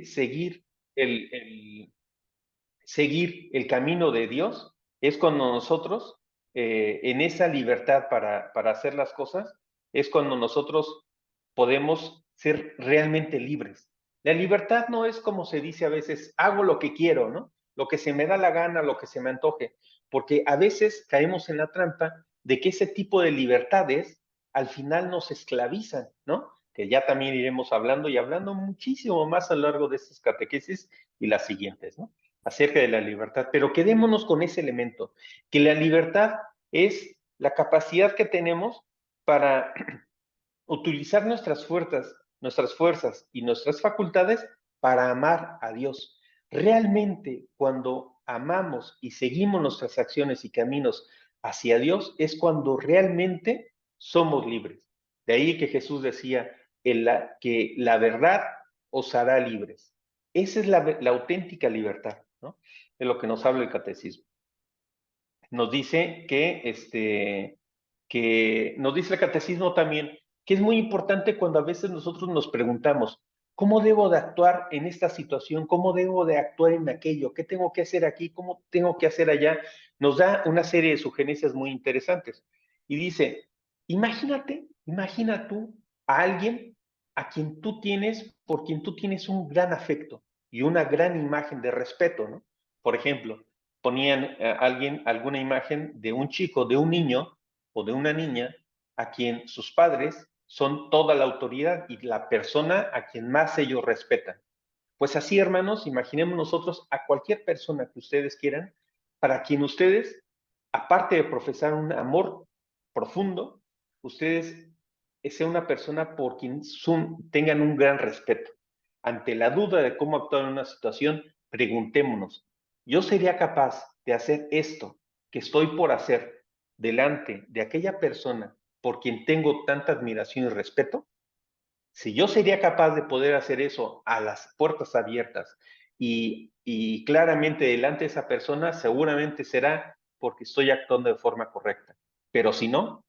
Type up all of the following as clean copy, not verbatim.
seguir seguir el camino de Dios es cuando nosotros, en esa libertad para hacer las cosas, es cuando nosotros podemos ser realmente libres. La libertad no es como se dice a veces, hago lo que quiero, ¿no? Lo que se me da la gana, lo que se me antoje, porque a veces caemos en la trampa de que ese tipo de libertades al final nos esclavizan, ¿no? Que ya también iremos hablando y hablando muchísimo más a lo largo de estas catequesis y las siguientes, ¿no? Acerca de la libertad, pero quedémonos con ese elemento, que la libertad es la capacidad que tenemos para utilizar nuestras fuerzas y nuestras facultades para amar a Dios. Realmente, cuando amamos y seguimos nuestras acciones y caminos hacia Dios, es cuando realmente somos libres. De ahí que Jesús decía que la verdad os hará libres. Esa es la auténtica libertad, ¿no? De lo que nos habla el catecismo. Nos dice que nos dice el catecismo también que es muy importante cuando a veces nosotros nos preguntamos, ¿cómo debo de actuar en esta situación? ¿Cómo debo de actuar en aquello? ¿Qué tengo que hacer aquí? ¿Cómo tengo que hacer allá? Nos da una serie de sugerencias muy interesantes. Y dice, imagina tú a alguien por quien tú tienes un gran afecto y una gran imagen de respeto, ¿no? Por ejemplo, ponían alguna imagen de un chico, de un niño o de una niña a quien sus padres son toda la autoridad y la persona a quien más ellos respetan. Pues así, hermanos, imaginemos nosotros a cualquier persona que ustedes quieran, para quien ustedes, aparte de profesar un amor profundo, ustedes sean una persona por quien tengan un gran respeto. Ante la duda de cómo actuar en una situación, preguntémonos, ¿yo sería capaz de hacer esto que estoy por hacer delante de aquella persona por quien tengo tanta admiración y respeto? Si yo sería capaz de poder hacer eso a las puertas abiertas y claramente delante de esa persona, seguramente será porque estoy actuando de forma correcta. Pero si no,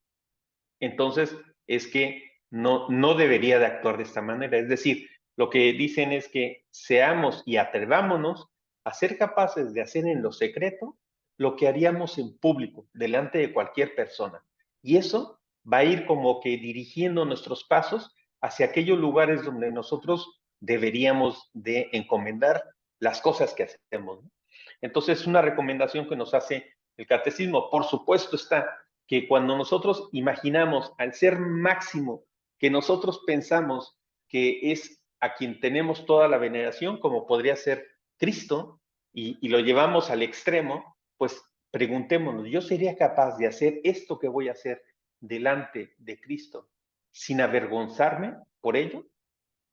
entonces es que no debería de actuar de esta manera. Es decir, lo que dicen es que seamos y atrevámonos a ser capaces de hacer en lo secreto lo que haríamos en público, delante de cualquier persona. Y eso va a ir como que dirigiendo nuestros pasos hacia aquellos lugares donde nosotros deberíamos de encomendar las cosas que hacemos, ¿no? Entonces, una recomendación que nos hace el catecismo, por supuesto está que cuando nosotros imaginamos al ser máximo que nosotros pensamos que es a quien tenemos toda la veneración, como podría ser Cristo, y lo llevamos al extremo, pues preguntémonos, ¿yo sería capaz de hacer esto que voy a hacer delante de Cristo sin avergonzarme por ello?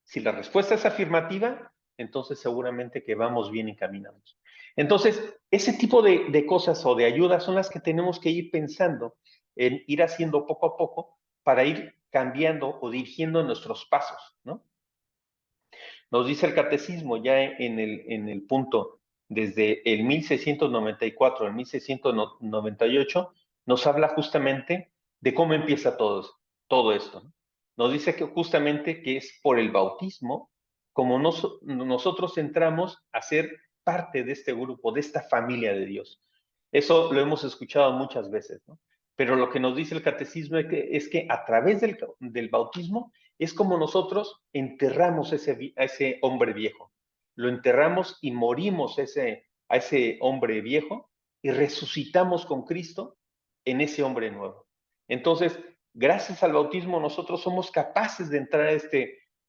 Si la respuesta es afirmativa, entonces seguramente que vamos bien encaminados. Entonces, ese tipo de cosas o de ayudas son las que tenemos que ir pensando en ir haciendo poco a poco para ir cambiando o dirigiendo nuestros pasos, ¿no? Nos dice el catecismo ya en el punto, desde el 1694 al 1698, nos habla justamente de cómo empieza todo esto, ¿no? Nos dice que justamente que es por el bautismo como nosotros entramos a ser parte de este grupo, de esta familia de Dios. Eso lo hemos escuchado muchas veces, ¿no? Pero lo que nos dice el catecismo es que a través del bautismo es como nosotros enterramos a ese hombre viejo. Lo enterramos y morimos a ese hombre viejo y resucitamos con Cristo en ese hombre nuevo. Entonces, gracias al bautismo nosotros somos capaces de entrar a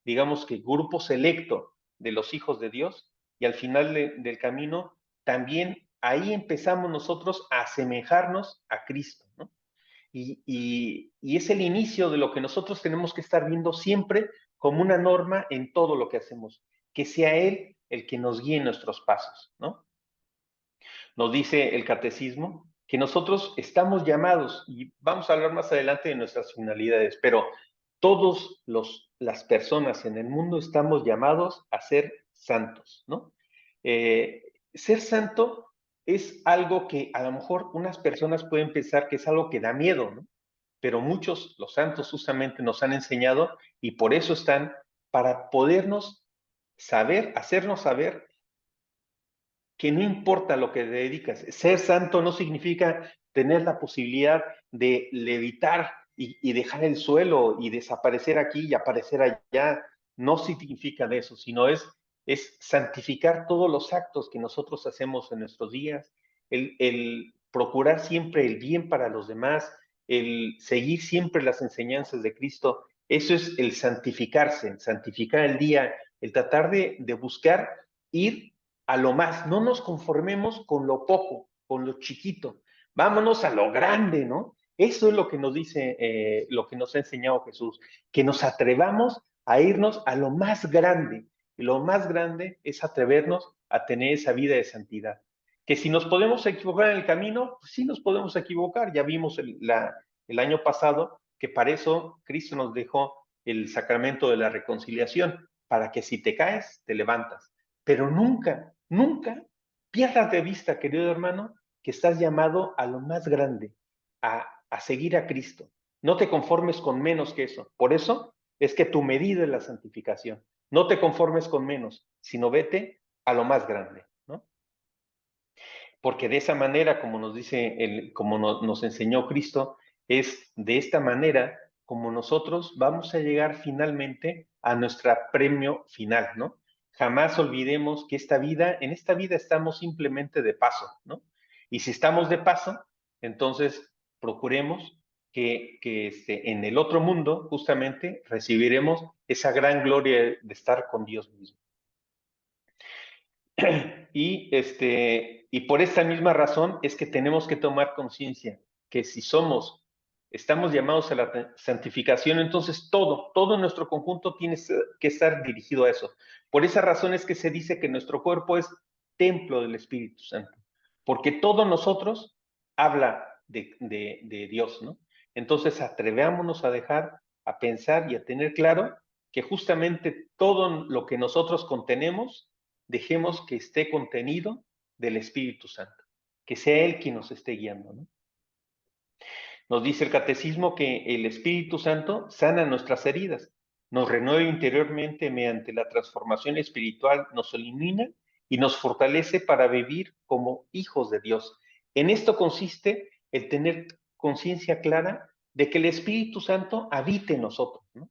digamos que grupo selecto de los hijos de Dios y al final del camino también ahí empezamos nosotros a asemejarnos a Cristo, ¿no? Y es el inicio de lo que nosotros tenemos que estar viendo siempre como una norma en todo lo que hacemos, que sea Él el que nos guíe en nuestros pasos, ¿no? Nos dice el catecismo que nosotros estamos llamados, y vamos a hablar más adelante de nuestras finalidades, pero las personas en el mundo estamos llamados a ser santos, ¿no? Ser santo es algo que a lo mejor unas personas pueden pensar que es algo que da miedo, ¿no? Pero muchos, los santos justamente nos han enseñado y por eso están para podernos hacernos saber que no importa lo que te dedicas. Ser santo no significa tener la posibilidad de levitar y dejar el suelo y desaparecer aquí y aparecer allá. No significa de eso, sino es santificar todos los actos que nosotros hacemos en nuestros días, el procurar siempre el bien para los demás, el seguir siempre las enseñanzas de Cristo. Eso es el santificarse, el santificar el día, el tratar de buscar ir a lo más. No nos conformemos con lo poco, con lo chiquito. Vámonos a lo grande, ¿no? Eso es lo que nos dice, lo que nos ha enseñado Jesús, que nos atrevamos a irnos a lo más grande. Y lo más grande es atrevernos a tener esa vida de santidad. Que si nos podemos equivocar en el camino, pues sí nos podemos equivocar. Ya vimos el año pasado que para eso Cristo nos dejó el sacramento de la reconciliación, para que si te caes, te levantas. Pero nunca, nunca pierdas de vista, querido hermano, que estás llamado a lo más grande, a seguir a Cristo. No te conformes con menos que eso. Por eso es que tu medida es la santificación. No te conformes con menos, sino vete a lo más grande, ¿no? Porque de esa manera, como nos dice, como nos enseñó Cristo, es de esta manera como nosotros vamos a llegar finalmente a nuestro premio final, ¿no? Jamás olvidemos que en esta vida estamos simplemente de paso, ¿no? Y si estamos de paso, entonces procuremos que en el otro mundo justamente recibiremos esa gran gloria de estar con Dios mismo. Y por esta misma razón es que tenemos que tomar conciencia que si estamos llamados a la santificación, entonces todo nuestro conjunto tiene que estar dirigido a eso. Por esa razón es que se dice que nuestro cuerpo es templo del Espíritu Santo, porque todo nosotros habla de Dios, ¿no? Entonces atrevámonos a pensar y a tener claro que justamente todo lo que nosotros contenemos, dejemos que esté contenido del Espíritu Santo, que sea Él quien nos esté guiando, ¿no? Nos dice el catecismo que el Espíritu Santo sana nuestras heridas, nos renueva interiormente mediante la transformación espiritual, nos elimina y nos fortalece para vivir como hijos de Dios. En esto consiste el tener conciencia clara de que el Espíritu Santo habite en nosotros, ¿no?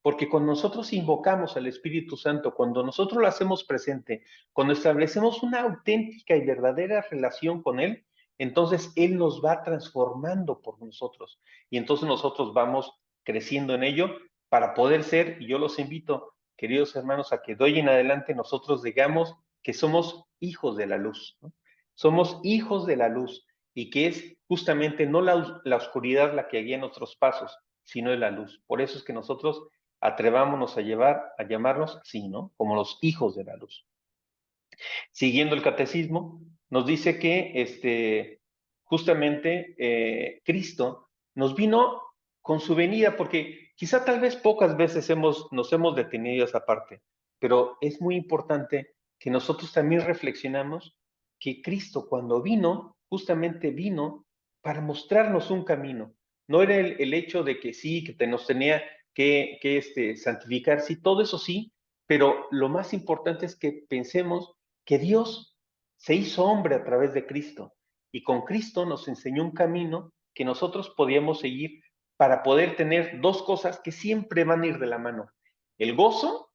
Porque cuando nosotros invocamos al Espíritu Santo, cuando nosotros lo hacemos presente, cuando establecemos una auténtica y verdadera relación con Él, entonces Él nos va transformando por nosotros. Y entonces nosotros vamos creciendo en ello para poder ser, y yo los invito, queridos hermanos, a que de hoy en adelante nosotros digamos que somos hijos de la luz, ¿no? Somos hijos de la luz y que es justamente no la oscuridad la que guía nuestros pasos, sino es la luz. Por eso es que nosotros atrevámonos a llamarnos así, ¿no? Como los hijos de la luz. Siguiendo el catecismo, nos dice que justamente Cristo nos vino con su venida, porque quizá tal vez pocas veces nos hemos detenido esa parte, pero es muy importante que nosotros también reflexionamos que Cristo cuando vino, justamente vino para mostrarnos un camino. No era el hecho de que sí, que nos tenía que santificar, sí, todo eso sí, pero lo más importante es que pensemos que Dios se hizo hombre a través de Cristo y con Cristo nos enseñó un camino que nosotros podíamos seguir para poder tener dos cosas que siempre van a ir de la mano, el gozo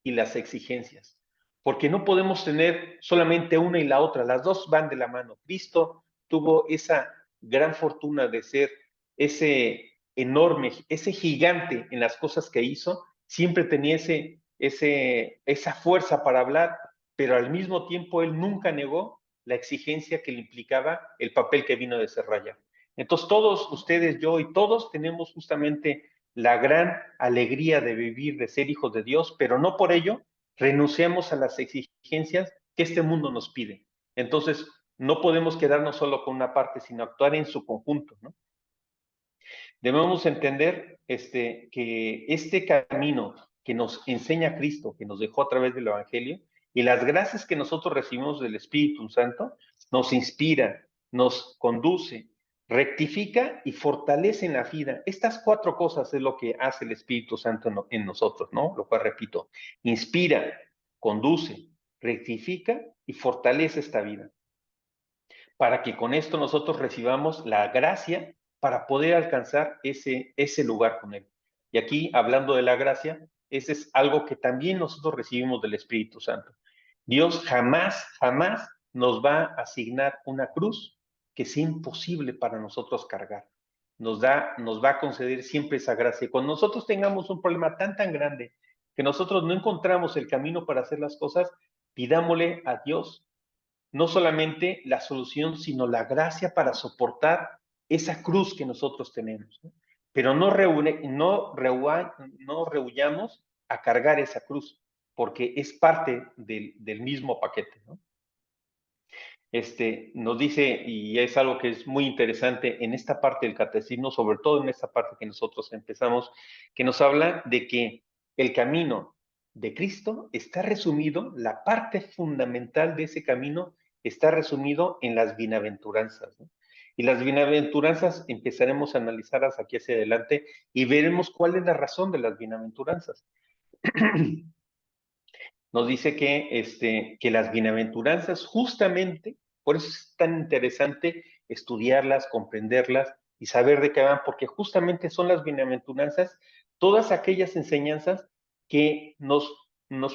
y las exigencias, porque no podemos tener solamente una y la otra, las dos van de la mano. Cristo tuvo esa gran fortuna de ser ese enorme, ese gigante en las cosas que hizo, siempre tenía esa fuerza para hablar, pero al mismo tiempo él nunca negó la exigencia que le implicaba el papel que vino a desarrollar. Entonces todos ustedes, yo y todos tenemos justamente la gran alegría de vivir, de ser hijos de Dios, pero no por ello renunciamos a las exigencias que este mundo nos pide. Entonces, no podemos quedarnos solo con una parte, sino actuar en su conjunto, ¿no? Debemos entender que este camino que nos enseña Cristo, que nos dejó a través del Evangelio, y las gracias que nosotros recibimos del Espíritu Santo, nos inspira, nos conduce, rectifica y fortalece en la vida. Estas cuatro cosas es lo que hace el Espíritu Santo en nosotros, ¿no? Lo cual repito, inspira, conduce, rectifica y fortalece esta vida, para que con esto nosotros recibamos la gracia para poder alcanzar ese lugar con Él. Y aquí, hablando de la gracia, ese es algo que también nosotros recibimos del Espíritu Santo. Dios jamás, jamás nos va a asignar una cruz que sea imposible para nosotros cargar. Nos va a conceder siempre esa gracia. Y cuando nosotros tengamos un problema tan grande que nosotros no encontramos el camino para hacer las cosas, pidámosle a Dios no solamente la solución, sino la gracia para soportar esa cruz que nosotros tenemos, ¿no? Pero no rehuyamos a cargar esa cruz, porque es parte del mismo paquete, ¿no? Nos dice, y es algo que es muy interesante en esta parte del catecismo, sobre todo en esta parte que nosotros empezamos, que nos habla de que el camino de Cristo está resumido, la parte fundamental de ese camino está resumido en las bienaventuranzas, ¿no? Y las bienaventuranzas empezaremos a analizarlas aquí hacia adelante y veremos cuál es la razón de las bienaventuranzas. Nos dice que las bienaventuranzas, justamente, por eso es tan interesante estudiarlas, comprenderlas y saber de qué van, porque justamente son las bienaventuranzas, todas aquellas enseñanzas que nos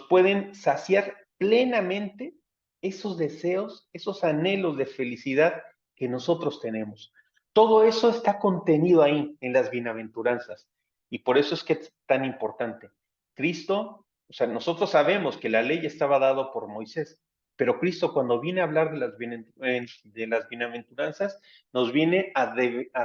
pueden saciar plenamente esos deseos, esos anhelos de felicidad que nosotros tenemos. Todo eso está contenido ahí en las bienaventuranzas y por eso es que es tan importante. Cristo, o sea, nosotros sabemos que la ley estaba dada por Moisés, pero Cristo cuando viene a hablar de las bienaventuranzas, nos viene a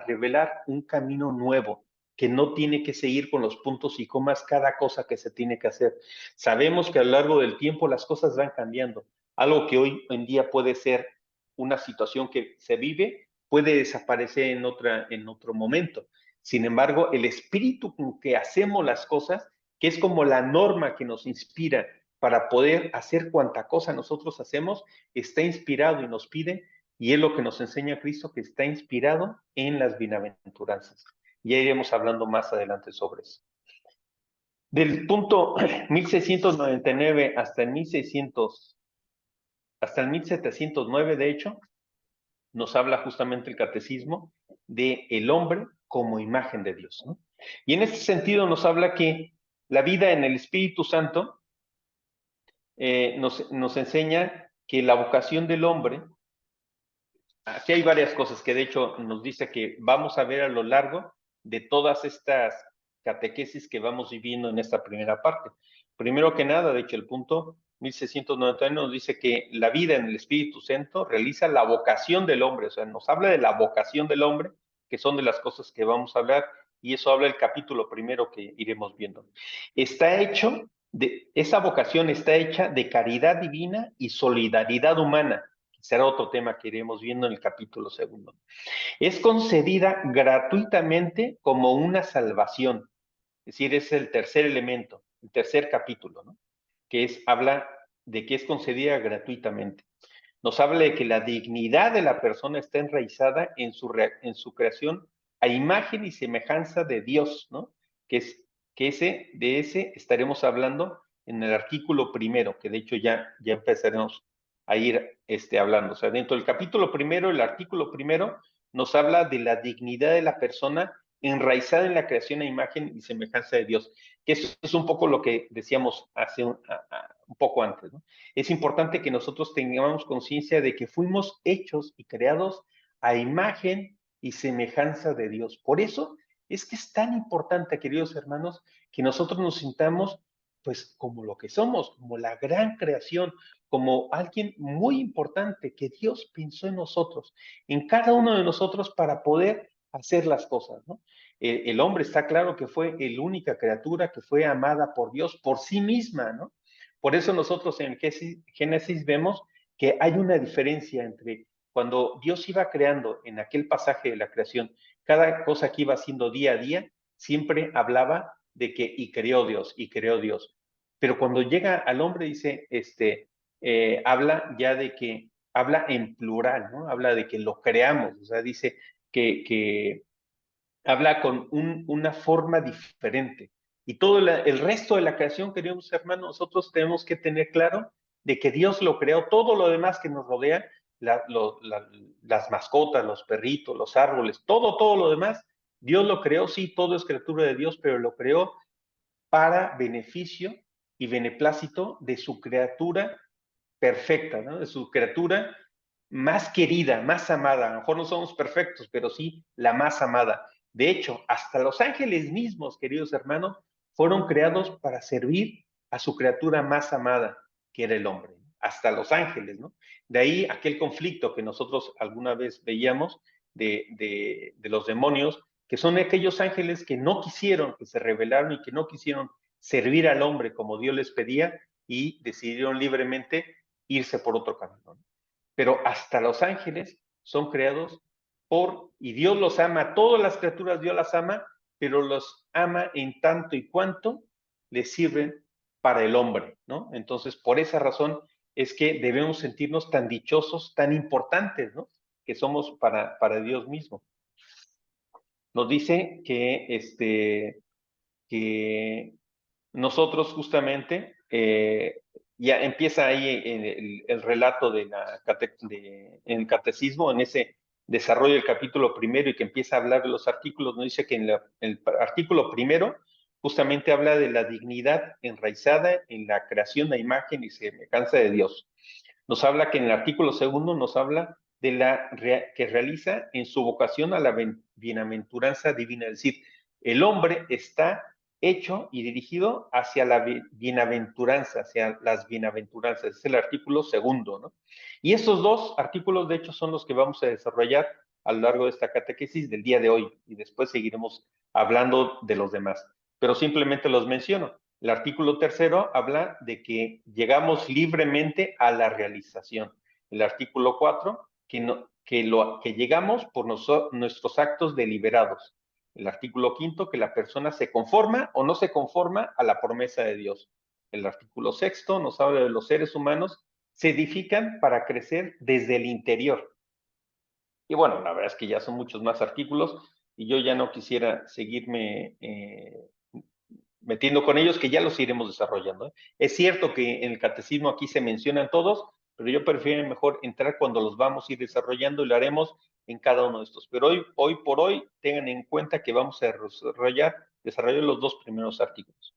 revelar un camino nuevo, que no tiene que seguir con los puntos y comas cada cosa que se tiene que hacer. Sabemos que a lo largo del tiempo las cosas van cambiando. Algo que hoy en día puede ser una situación que se vive, puede desaparecer en otro momento. Sin embargo, el espíritu con que hacemos las cosas, que es como la norma que nos inspira para poder hacer cuanta cosa nosotros hacemos, está inspirado y nos pide, y es lo que nos enseña Cristo, que está inspirado en las bienaventuranzas. Ya iremos hablando más adelante sobre eso. Del punto 1699 hasta el 1709, de hecho, nos habla justamente el catecismo de el hombre como imagen de Dios, ¿no? Y en este sentido nos habla que la vida en el Espíritu Santo nos enseña que la vocación del hombre, aquí hay varias cosas que de hecho nos dice que vamos a ver a lo largo de todas estas catequesis que vamos viviendo en esta primera parte. Primero que nada, de hecho, el punto 1699 nos dice que la vida en el Espíritu Santo realiza la vocación del hombre, o sea, nos habla de la vocación del hombre, que son de las cosas que vamos a hablar, y eso habla el capítulo primero que iremos viendo. Esa vocación está hecha de caridad divina y solidaridad humana. Será otro tema que iremos viendo en el capítulo segundo. Es concedida gratuitamente como una salvación. Es decir, es el tercer elemento, el tercer capítulo, ¿no? Habla de que es concedida gratuitamente. Nos habla de que la dignidad de la persona está enraizada en su creación a imagen y semejanza de Dios, ¿no? De ese estaremos hablando en el artículo primero, que de hecho ya empezaremos a ir hablando. O sea, dentro del capítulo primero, el artículo primero nos habla de la dignidad de la persona enraizada en la creación a imagen y semejanza de Dios, que eso es un poco lo que decíamos hace un poco antes, ¿no? Es importante que nosotros tengamos conciencia de que fuimos hechos y creados a imagen y semejanza de Dios. Por eso es que es tan importante, queridos hermanos, que nosotros nos sintamos pues como lo que somos, como la gran creación, como alguien muy importante que Dios pensó en nosotros, en cada uno de nosotros para poder hacer las cosas, ¿no? El hombre está claro que fue la única criatura que fue amada por Dios por sí misma, ¿no? Por eso nosotros en Génesis vemos que hay una diferencia entre cuando Dios iba creando en aquel pasaje de la creación, cada cosa que iba haciendo día a día, siempre hablaba de que y creó Dios, y creó Dios. Pero cuando llega al hombre dice, habla ya de que, habla en plural, ¿no? Habla de que lo creamos, o sea, dice que habla con una forma diferente. Y todo el resto de la creación, queridos hermanos, nosotros tenemos que tener claro de que Dios lo creó, todo lo demás que nos rodea, las mascotas, los perritos, los árboles, todo lo demás, Dios lo creó, sí, todo es criatura de Dios, pero lo creó para beneficio y beneplácito de su criatura perfecta, ¿no? De su criatura más querida, más amada. A lo mejor no somos perfectos, pero sí la más amada. De hecho, hasta los ángeles mismos, queridos hermanos, fueron creados para servir a su criatura más amada, que era el hombre. Hasta los ángeles, ¿no? De ahí aquel conflicto que nosotros alguna vez veíamos de los demonios, que son aquellos ángeles que no quisieron, que se rebelaron y que no quisieron servir al hombre como Dios les pedía y decidieron libremente irse por otro camino. Pero hasta los ángeles son creados y Dios los ama, todas las criaturas Dios las ama, pero los ama en tanto y cuanto les sirven para el hombre, ¿no? Entonces, por esa razón es que debemos sentirnos tan dichosos, tan importantes, ¿no? Que somos para Dios mismo. Nos dice que nosotros justamente, ya empieza ahí el relato en el catecismo, en ese desarrollo del capítulo primero y que empieza a hablar de los artículos, nos dice que en el artículo primero justamente habla de la dignidad enraizada en la creación de imagen y semejanza de Dios. Nos habla que en el artículo segundo nos habla de que realiza en su vocación a la bienaventuranza divina, es decir, el hombre está hecho y dirigido hacia la bienaventuranza, hacia las bienaventuranzas. Es el artículo segundo, ¿no? Y estos dos artículos, de hecho, son los que vamos a desarrollar a lo largo de esta catequesis del día de hoy y después seguiremos hablando de los demás. Pero simplemente los menciono. El artículo tercero habla de que llegamos libremente a la realización. El artículo 4, que llegamos por nuestros actos deliberados. El artículo quinto, que la persona se conforma o no se conforma a la promesa de Dios. El artículo sexto nos habla de los seres humanos se edifican para crecer desde el interior. Y bueno, la verdad es que ya son muchos más artículos y yo ya no quisiera seguirme metiendo con ellos, que ya los iremos desarrollando, ¿eh? Es cierto que en el catecismo aquí se mencionan todos, pero yo prefiero mejor entrar cuando los vamos a ir desarrollando y lo haremos en cada uno de estos. Pero hoy por hoy, tengan en cuenta que vamos a desarrollar los dos primeros artículos.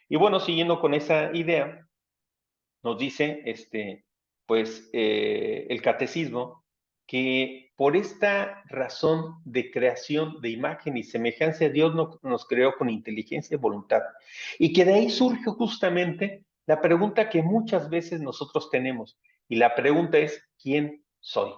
Y bueno, siguiendo con esa idea, nos dice el catecismo que por esta razón de creación de imagen y semejanza, Dios nos creó con inteligencia y voluntad. Y que de ahí surge justamente la pregunta que muchas veces nosotros tenemos. Y la pregunta es, ¿quién soy?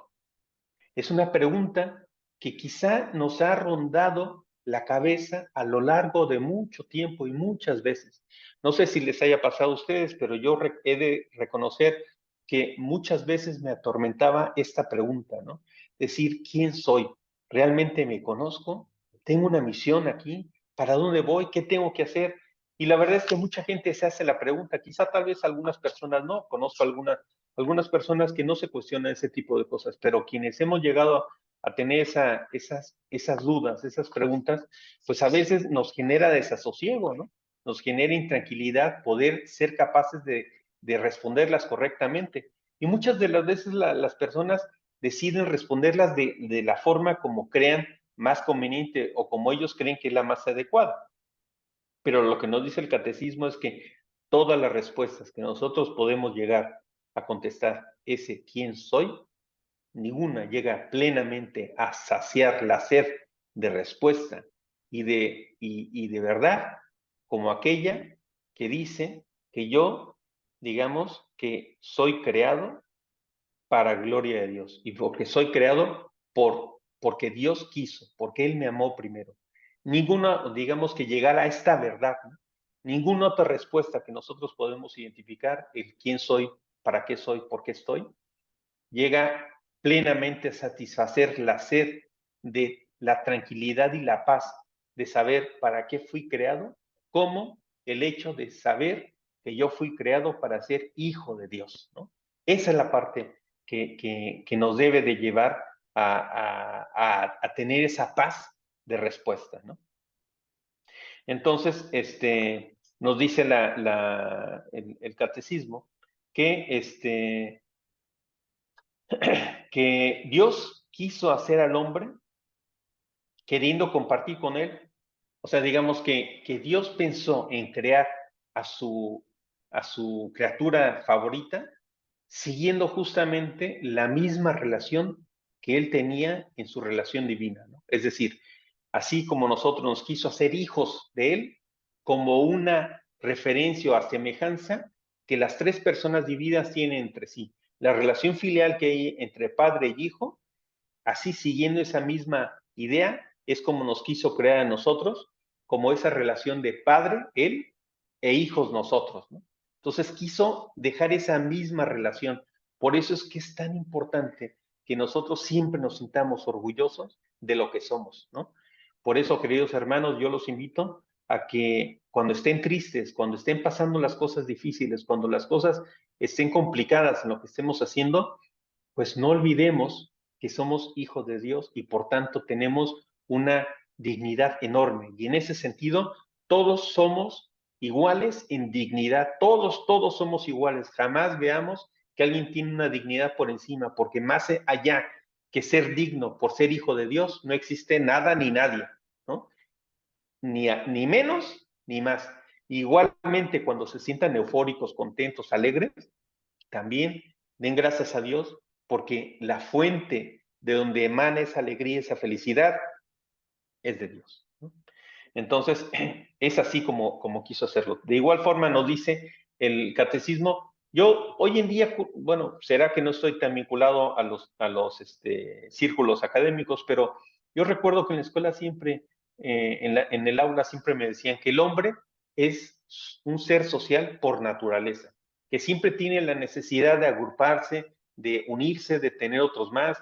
Es una pregunta que quizá nos ha rondado la cabeza a lo largo de mucho tiempo y muchas veces. No sé si les haya pasado a ustedes, pero yo he de reconocer que muchas veces me atormentaba esta pregunta, ¿no? Decir, ¿quién soy? ¿Realmente me conozco? ¿Tengo una misión aquí? ¿Para dónde voy? ¿Qué tengo que hacer? Y la verdad es que mucha gente se hace la pregunta, quizá tal vez algunas personas no, conozco algunas personas que no se cuestionan ese tipo de cosas, pero quienes hemos llegado a tener esas dudas, esas preguntas, pues a veces nos genera desasosiego, ¿no? Nos genera intranquilidad poder ser capaces de responderlas correctamente. Y muchas de las veces las personas deciden responderlas de la forma como crean más conveniente o como ellos creen que es la más adecuada. Pero lo que nos dice el catecismo es que todas las respuestas que nosotros podemos llegar a contestar ese quién soy, ninguna llega plenamente a saciar la sed de respuesta y de verdad como aquella que dice que yo, digamos, que soy creado para gloria de Dios y porque soy creado porque Dios quiso, porque Él me amó primero. Ninguna, digamos, que llegara a esta verdad, ¿no? Ninguna otra respuesta que nosotros podemos identificar, el quién soy, para qué soy, por qué estoy, llega plenamente a satisfacer la sed de la tranquilidad y la paz de saber para qué fui creado, como el hecho de saber que yo fui creado para ser hijo de Dios, ¿no? Esa es la parte que nos debe de llevar a tener esa paz de respuesta, ¿no? Entonces, nos dice el catecismo que, que Dios quiso hacer al hombre queriendo compartir con él. O sea, digamos que Dios pensó en crear a a su criatura favorita siguiendo justamente la misma relación que él tenía en su relación divina, ¿no? Es decir, así como nosotros nos quiso hacer hijos de él, como una referencia o a semejanza que las tres personas divinas tienen entre sí. La relación filial que hay entre padre y hijo, así siguiendo esa misma idea, es como nos quiso crear a nosotros, como esa relación de padre, él, e hijos nosotros, ¿no? Entonces quiso dejar esa misma relación. Por eso es que es tan importante que nosotros siempre nos sintamos orgullosos de lo que somos, ¿no? Por eso, queridos hermanos, yo los invito a que cuando estén tristes, cuando estén pasando las cosas difíciles, cuando las cosas estén complicadas en lo que estemos haciendo, pues no olvidemos que somos hijos de Dios y por tanto tenemos una dignidad enorme. Y en ese sentido, todos somos iguales en dignidad, todos somos iguales. Jamás veamos que alguien tiene una dignidad por encima, porque más allá que ser digno por ser hijo de Dios, no existe nada ni nadie, ¿no? Ni menos ni más. Igualmente, cuando se sientan eufóricos, contentos, alegres, también den gracias a Dios porque la fuente de donde emana esa alegría, esa felicidad, es de Dios, ¿no? Entonces, es así como quiso hacerlo. De igual forma nos dice el catecismo, yo hoy en día, bueno, será que no estoy tan vinculado a los círculos académicos, pero yo recuerdo que en la escuela siempre, en el aula siempre me decían que el hombre es un ser social por naturaleza, que siempre tiene la necesidad de agruparse, de unirse, de tener otros más.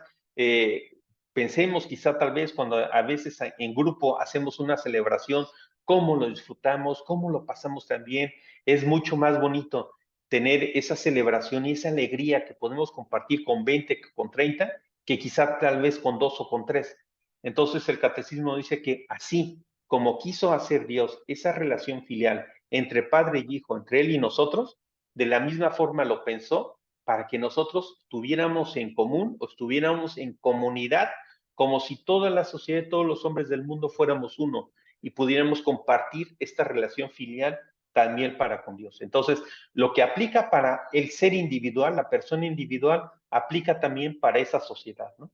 Pensemos quizá tal vez cuando a veces en grupo hacemos una celebración, cómo lo disfrutamos, cómo lo pasamos también. Es mucho más bonito tener esa celebración y esa alegría que podemos compartir con 20, con 30, que quizá tal vez con 2 o con 3. Entonces el catecismo dice que así como quiso hacer Dios esa relación filial entre padre y hijo, entre él y nosotros, de la misma forma lo pensó para que nosotros tuviéramos en común o estuviéramos en comunidad como si toda la sociedad, todos los hombres del mundo fuéramos uno y pudiéramos compartir esta relación filial también para con Dios. Entonces, lo que aplica para el ser individual, la persona individual, aplica también para esa sociedad, ¿no?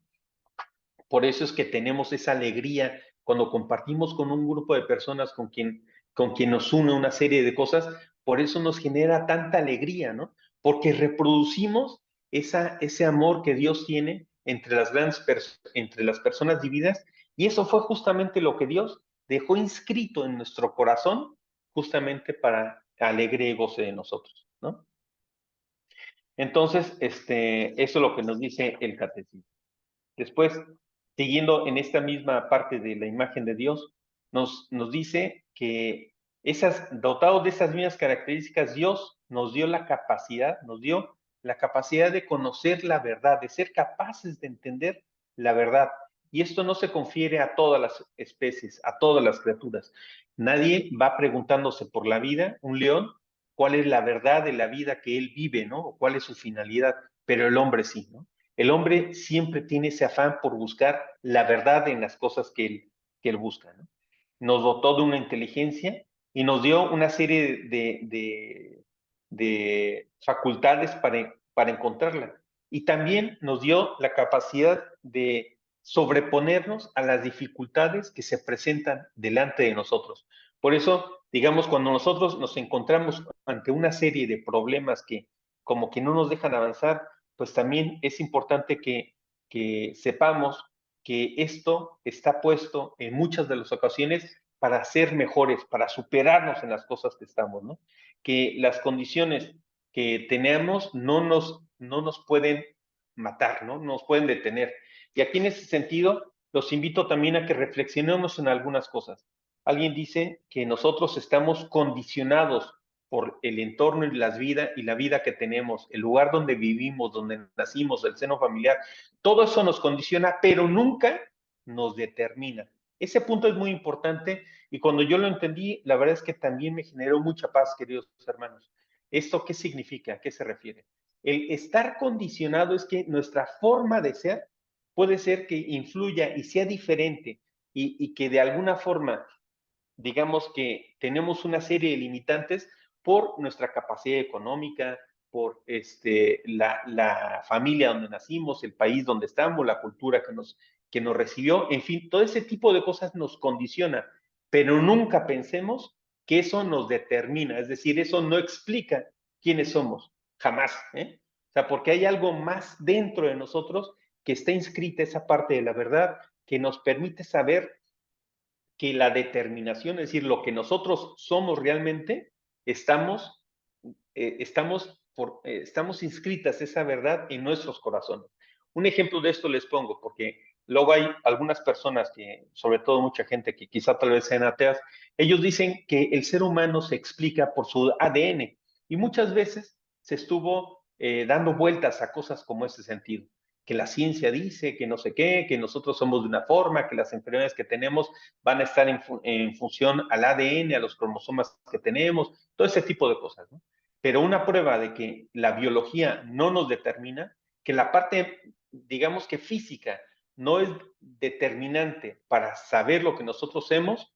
Por eso es que tenemos esa alegría cuando compartimos con un grupo de personas con quien nos une una serie de cosas, por eso nos genera tanta alegría, ¿no? Porque reproducimos ese amor que Dios tiene entre entre las personas divinas y eso fue justamente lo que Dios dejó inscrito en nuestro corazón justamente para alegre goce de nosotros, ¿no? Entonces, eso es lo que nos dice el catecismo. Después, siguiendo en esta misma parte de la imagen de Dios, nos dice que dotados de esas mismas características, Dios nos dio la capacidad de conocer la verdad, de ser capaces de entender la verdad. Y esto no se confiere a todas las especies, a todas las criaturas. Nadie va preguntándose por la vida, un león, cuál es la verdad de la vida que él vive, ¿no? O cuál es su finalidad, pero el hombre sí, ¿no? El hombre siempre tiene ese afán por buscar la verdad en las cosas que él busca, ¿no? Nos dotó de una inteligencia y nos dio una serie de facultades para encontrarla. Y también nos dio la capacidad de sobreponernos a las dificultades que se presentan delante de nosotros. Por eso, digamos, cuando nosotros nos encontramos ante una serie de problemas que como que no nos dejan avanzar, pues también es importante que sepamos que esto está puesto en muchas de las ocasiones para ser mejores, para superarnos en las cosas que estamos, ¿no? Que las condiciones que tenemos no nos pueden matar, ¿no? Nos pueden detener. Y aquí en ese sentido, los invito también a que reflexionemos en algunas cosas. Alguien dice que nosotros estamos condicionados por el entorno y la vida que tenemos, el lugar donde vivimos, donde nacimos, el seno familiar, todo eso nos condiciona, pero nunca nos determina. Ese punto es muy importante y cuando yo lo entendí, la verdad es que también me generó mucha paz, queridos hermanos. ¿Esto qué significa? ¿A qué se refiere? El estar condicionado es que nuestra forma de ser puede ser que influya y sea diferente y que de alguna forma, digamos que tenemos una serie de limitantes por nuestra capacidad económica, por la familia donde nacimos, el país donde estamos, la cultura que nos recibió, en fin, todo ese tipo de cosas nos condiciona, pero nunca pensemos que eso nos determina, es decir, eso no explica quiénes somos, jamás, ¿eh? O sea, porque hay algo más dentro de nosotros que está inscrita esa parte de la verdad que nos permite saber que la determinación, es decir, lo que nosotros somos realmente, estamos, estamos inscritas esa verdad en nuestros corazones. Un ejemplo de esto les pongo, porque luego hay algunas personas que, sobre todo mucha gente que quizá tal vez sean ateas, ellos dicen que el ser humano se explica por su ADN y muchas veces se estuvo dando vueltas a cosas como ese sentido, que la ciencia dice, que no sé qué, que nosotros somos de una forma, que las enfermedades que tenemos van a estar en función al ADN, a los cromosomas que tenemos, todo ese tipo de cosas, ¿no? Pero una prueba de que la biología no nos determina, que la parte, digamos que física, no es determinante para saber lo que nosotros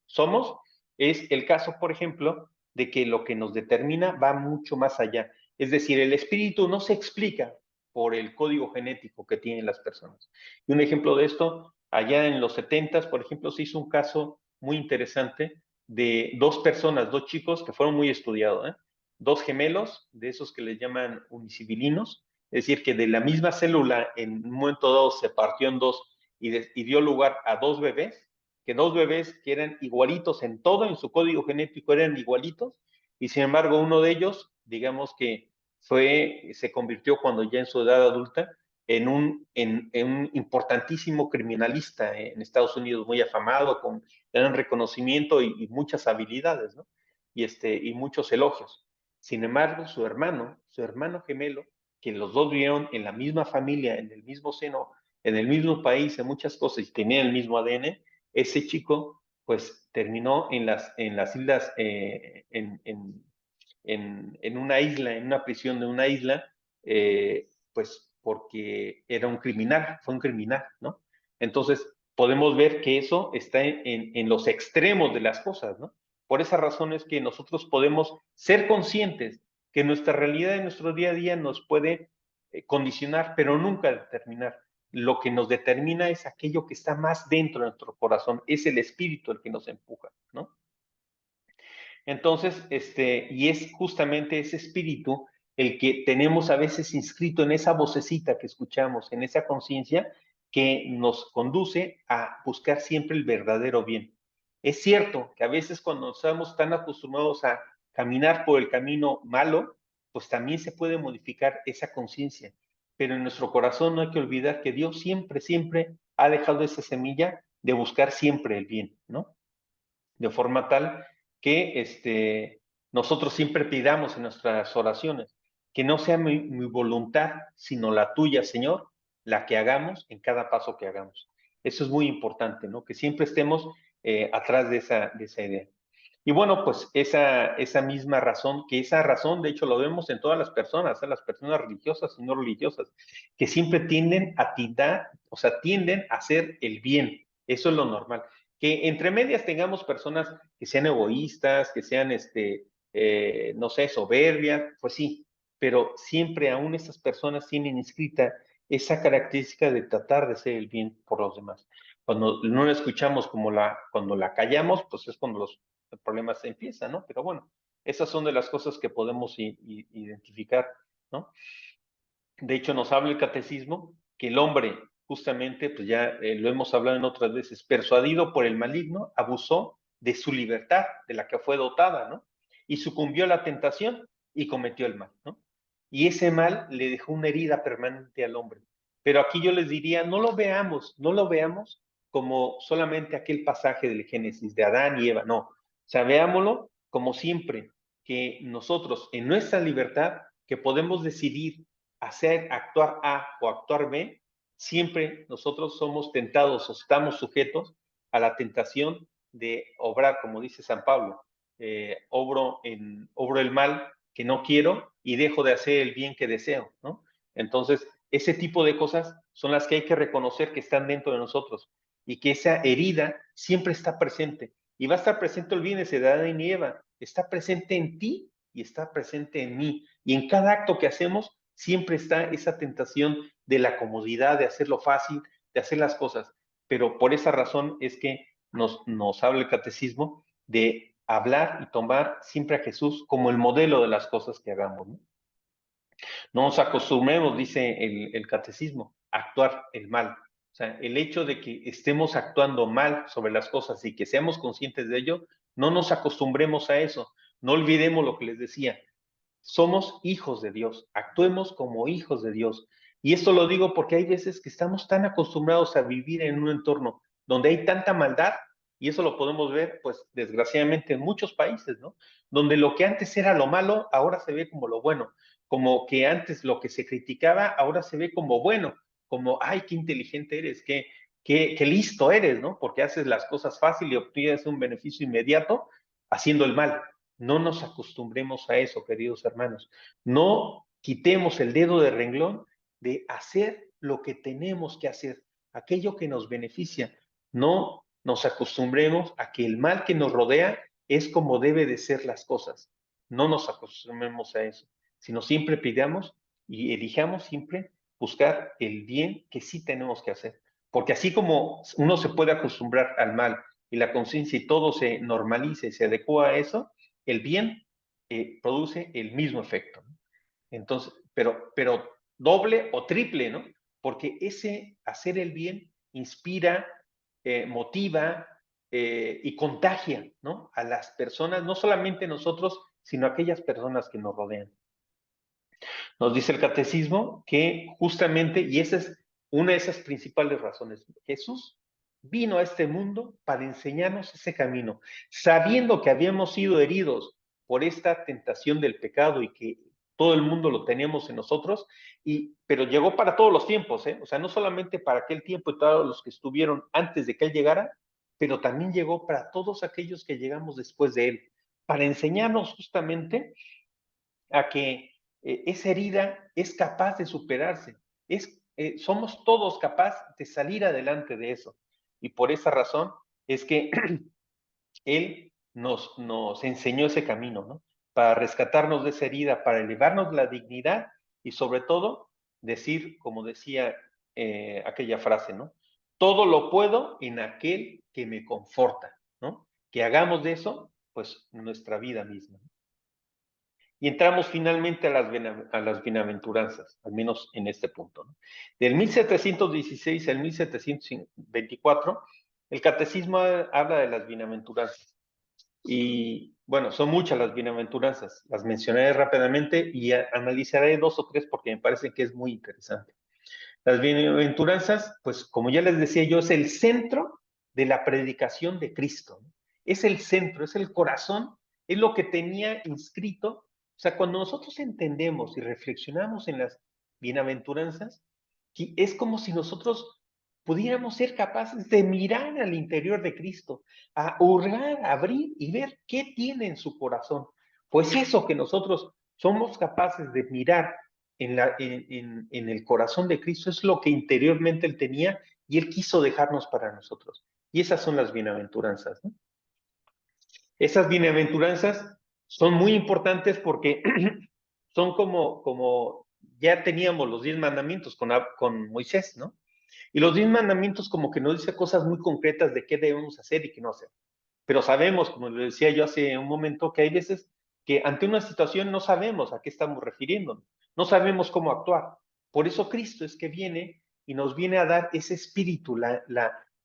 somos, es el caso, por ejemplo, de que lo que nos determina va mucho más allá. Es decir, el espíritu no se explica por el código genético que tienen las personas. Y un ejemplo de esto, allá en los 70s, por ejemplo, se hizo un caso muy interesante de dos personas, dos chicos que fueron muy estudiados, ¿eh? Dos gemelos, de esos que les llaman unicibilinos, es decir, que de la misma célula en un momento dado se partió en dos y dio lugar a dos bebés, que dos bebés que eran igualitos en todo, en su código genético eran igualitos, y sin embargo uno de ellos, digamos que se convirtió cuando ya en su edad adulta en un importantísimo criminalista en Estados Unidos, muy afamado, con gran reconocimiento y muchas habilidades, ¿no? Y muchos elogios. Sin embargo, su hermano gemelo, que los dos vivieron en la misma familia, en el mismo seno, en el mismo país, en muchas cosas, y tenían el mismo ADN, ese chico, pues, terminó en las islas, en una isla, en una prisión de una isla, pues porque era un criminal, fue un criminal, ¿no? Entonces, podemos ver que eso está en los extremos de las cosas, ¿no? Por esa razón es que nosotros podemos ser conscientes que nuestra realidad en nuestro día a día nos puede condicionar, pero nunca determinar. Lo que nos determina es aquello que está más dentro de nuestro corazón, es el espíritu el que nos empuja, ¿no? Entonces, y es justamente ese espíritu el que tenemos a veces inscrito en esa vocecita que escuchamos, en esa conciencia que nos conduce a buscar siempre el verdadero bien. Es cierto que a veces cuando estamos tan acostumbrados a caminar por el camino malo, pues también se puede modificar esa conciencia. Pero en nuestro corazón no hay que olvidar que Dios siempre, siempre ha dejado esa semilla de buscar siempre el bien, ¿no? De forma tal que nosotros siempre pidamos en nuestras oraciones que no sea mi voluntad, sino la tuya, Señor, la que hagamos en cada paso que hagamos. Eso es muy importante, ¿no? Que siempre estemos atrás de esa idea. Y bueno, pues esa misma razón, que esa razón, de hecho, lo vemos en todas las personas religiosas y no religiosas, que siempre tienden a tirar, o sea, tienden a hacer el bien. Eso es lo normal. Que entre medias tengamos personas que sean egoístas, que sean, no sé, soberbias, pues sí, pero siempre aún esas personas tienen inscrita esa característica de tratar de hacer el bien por los demás. Cuando no la escuchamos cuando la callamos, pues es cuando los problemas empiezan, ¿no? Pero bueno, esas son de las cosas que podemos identificar, ¿no? De hecho, nos habla el catecismo que el hombre, justamente, pues ya lo hemos hablado en otras veces, persuadido por el maligno, abusó de su libertad, de la que fue dotada, ¿no? Y sucumbió a la tentación y cometió el mal, ¿no? Y ese mal le dejó una herida permanente al hombre. Pero aquí yo les diría, no lo veamos como solamente aquel pasaje del Génesis de Adán y Eva, no. O sea, veámoslo como siempre, que nosotros en nuestra libertad, que podemos decidir hacer actuar A o actuar B, siempre nosotros somos tentados o estamos sujetos a la tentación de obrar, como dice San Pablo, obro el mal que no quiero y dejo de hacer el bien que deseo, ¿no? Entonces, ese tipo de cosas son las que hay que reconocer que están dentro de nosotros y que esa herida siempre está presente. Y va a estar presente, olvídense de Adán y Eva, está presente en ti y está presente en mí. Y en cada acto que hacemos siempre está esa tentación de la comodidad, de hacerlo fácil, de hacer las cosas. Pero por esa razón es que nos habla el catecismo de hablar y tomar siempre a Jesús como el modelo de las cosas que hagamos, ¿no? No nos acostumbremos, dice el catecismo, a actuar el mal. O sea, el hecho de que estemos actuando mal sobre las cosas y que seamos conscientes de ello, no nos acostumbremos a eso. No olvidemos lo que les decía. Somos hijos de Dios, actuemos como hijos de Dios. Y esto lo digo porque hay veces que estamos tan acostumbrados a vivir en un entorno donde hay tanta maldad, y eso lo podemos ver, pues, desgraciadamente en muchos países, ¿no? Donde lo que antes era lo malo, ahora se ve como lo bueno. Como que antes lo que se criticaba, ahora se ve como bueno, como, ay, qué inteligente eres, qué listo eres, ¿no? Porque haces las cosas fácil y obtienes un beneficio inmediato haciendo el mal. No nos acostumbremos a eso, queridos hermanos. No quitemos el dedo de renglón de hacer lo que tenemos que hacer, aquello que nos beneficia. No nos acostumbremos a que el mal que nos rodea es como debe de ser las cosas. No nos acostumbremos a eso, sino siempre pidamos y elijamos siempre buscar el bien que sí tenemos que hacer. Porque así como uno se puede acostumbrar al mal y la conciencia y todo se normaliza y se adecua a eso, el bien produce el mismo efecto, ¿no? Entonces, pero doble o triple, ¿no? Porque ese hacer el bien inspira, motiva y contagia, ¿no? A las personas, no solamente nosotros, sino a aquellas personas que nos rodean. Nos dice el catecismo que justamente, y esa es una de esas principales razones, Jesús vino a este mundo para enseñarnos ese camino, sabiendo que habíamos sido heridos por esta tentación del pecado y que todo el mundo lo teníamos en nosotros, pero llegó para todos los tiempos, ¿eh? O sea, no solamente para aquel tiempo y todos los que estuvieron antes de que Él llegara, pero también llegó para todos aquellos que llegamos después de Él, para enseñarnos justamente a que esa herida es capaz de superarse. Somos todos capaces de salir adelante de eso. Y por esa razón es que Él nos enseñó ese camino, ¿no? Para rescatarnos de esa herida, para elevarnos la dignidad y sobre todo decir, como decía aquella frase, ¿no? Todo lo puedo en aquel que me conforta, ¿no? Que hagamos de eso, pues, nuestra vida misma. Y entramos finalmente a las bienaventuranzas, al menos en este punto, ¿no? Del 1716 al 1724, el catecismo habla de las bienaventuranzas. Y bueno, son muchas las bienaventuranzas, las mencionaré rápidamente y analizaré dos o tres porque me parece que es muy interesante. Las bienaventuranzas, pues como ya les decía yo, es el centro de la predicación de Cristo, ¿no? Es el centro, es el corazón, es lo que tenía inscrito. O sea, cuando nosotros entendemos y reflexionamos en las bienaventuranzas, es como si nosotros pudiéramos ser capaces de mirar al interior de Cristo, a hurgar, a abrir y ver qué tiene en su corazón. Pues eso que nosotros somos capaces de mirar en el corazón de Cristo es lo que interiormente Él tenía y Él quiso dejarnos para nosotros. Y esas son las bienaventuranzas, ¿no? Esas bienaventuranzas son muy importantes porque son como ya teníamos los 10 mandamientos con Moisés, ¿no? Y los 10 mandamientos como que nos dice cosas muy concretas de qué debemos hacer y qué no hacer. Pero sabemos, como le decía yo hace un momento, que hay veces que ante una situación no sabemos a qué estamos refiriendo, no sabemos cómo actuar. Por eso Cristo es que viene y nos viene a dar ese espíritu,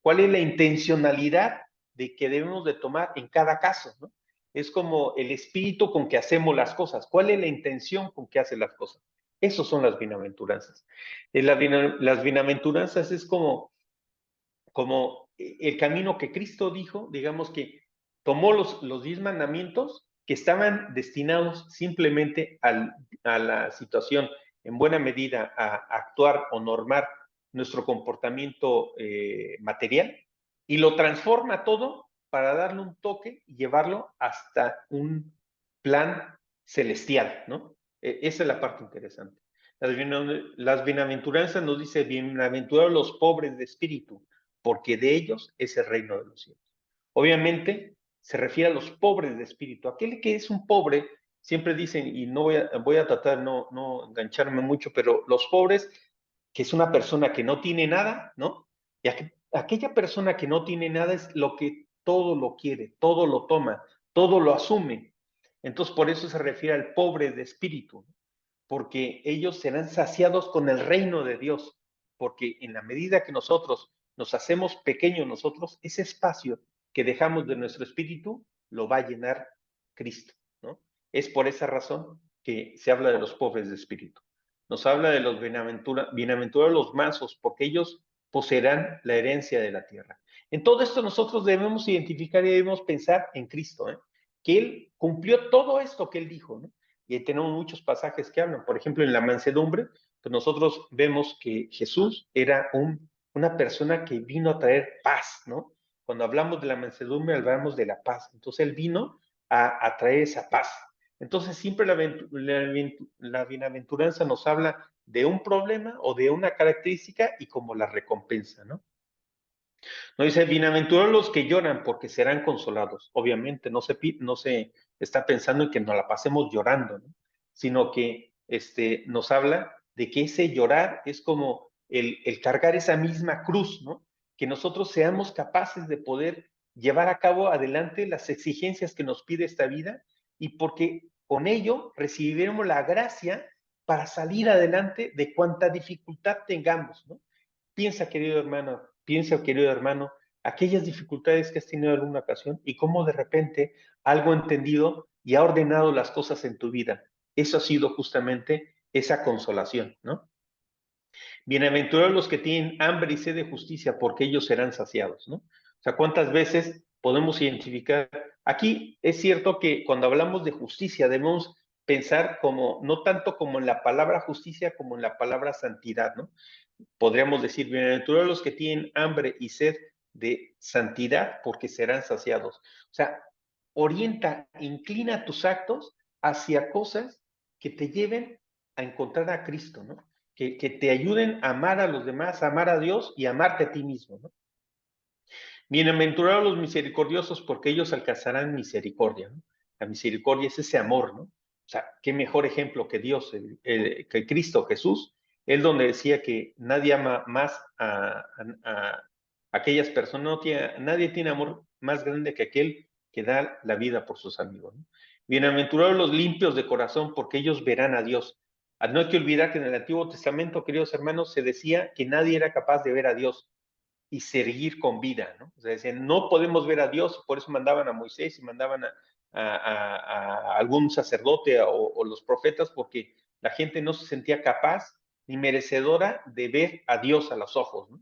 cuál es la intencionalidad de que debemos de tomar en cada caso, ¿no? Es como el espíritu con que hacemos las cosas, cuál es la intención con que hace las cosas. Esas son las bienaventuranzas. Las bienaventuranzas es como el camino que Cristo dijo, digamos que tomó los 10 mandamientos que estaban destinados simplemente a la situación, en buena medida, a actuar o normar nuestro comportamiento material, y lo transforma todo para darle un toque y llevarlo hasta un plan celestial, ¿no? Esa es la parte interesante. Las bienaventuranzas nos dice, bienaventurados los pobres de espíritu, porque de ellos es el reino de los cielos. Obviamente se refiere a los pobres de espíritu. Aquel que es un pobre, siempre dicen, y no voy a tratar no engancharme mucho, pero los pobres, que es una persona que no tiene nada, ¿no? Y aquella persona que no tiene nada es lo que todo lo quiere, todo lo toma, todo lo asume. Entonces, por eso se refiere al pobre de espíritu, porque ellos serán saciados con el reino de Dios, porque en la medida que nosotros nos hacemos pequeños nosotros, ese espacio que dejamos de nuestro espíritu lo va a llenar Cristo, ¿no? Es por esa razón que se habla de los pobres de espíritu. Nos habla de los bienaventurados los mansos, porque ellos poseerán la herencia de la tierra. En todo esto nosotros debemos identificar y debemos pensar en Cristo, ¿eh? Que Él cumplió todo esto que Él dijo, ¿no? Y ahí tenemos muchos pasajes que hablan. Por ejemplo, en la mansedumbre, pues nosotros vemos que Jesús era una persona que vino a traer paz, ¿no? Cuando hablamos de la mansedumbre, hablamos de la paz. Entonces, Él vino a traer esa paz. Entonces, siempre la bienaventuranza nos habla de un problema o de una característica y como la recompensa, ¿no? No dice, bienaventurados los que lloran porque serán consolados. Obviamente, no se está pensando en que nos la pasemos llorando, ¿no? Sino que nos habla de que ese llorar es como el cargar esa misma cruz, ¿no? Que nosotros seamos capaces de poder llevar a cabo adelante las exigencias que nos pide esta vida y porque con ello recibiremos la gracia para salir adelante de cuanta dificultad tengamos, ¿no? Piensa, querido hermano, aquellas dificultades que has tenido en alguna ocasión y cómo de repente algo ha entendido y ha ordenado las cosas en tu vida. Eso ha sido justamente esa consolación, ¿no? Bienaventurados los que tienen hambre y sed de justicia, porque ellos serán saciados, ¿no? O sea, ¿cuántas veces podemos identificar? Aquí es cierto que cuando hablamos de justicia debemos pensar como, no tanto como en la palabra justicia, como en la palabra santidad, ¿no? Podríamos decir, bienaventurados los que tienen hambre y sed de santidad, porque serán saciados. O sea, orienta, inclina tus actos hacia cosas que te lleven a encontrar a Cristo, ¿no? Que te ayuden a amar a los demás, a amar a Dios y a amarte a ti mismo, ¿no? Bienaventurados los misericordiosos, porque ellos alcanzarán misericordia, ¿no? La misericordia es ese amor, ¿no? O sea, qué mejor ejemplo que Dios, que Cristo Jesús, él donde decía que nadie ama más a aquellas personas, nadie tiene amor más grande que aquel que da la vida por sus amigos, ¿no? Bienaventurados los limpios de corazón, porque ellos verán a Dios. No hay que olvidar que en el Antiguo Testamento, queridos hermanos, se decía que nadie era capaz de ver a Dios y seguir con vida, ¿no? O sea, decían, no podemos ver a Dios, por eso mandaban a Moisés y mandaban a algún sacerdote o los profetas, porque la gente no se sentía capaz ni merecedora de ver a Dios a los ojos, ¿no?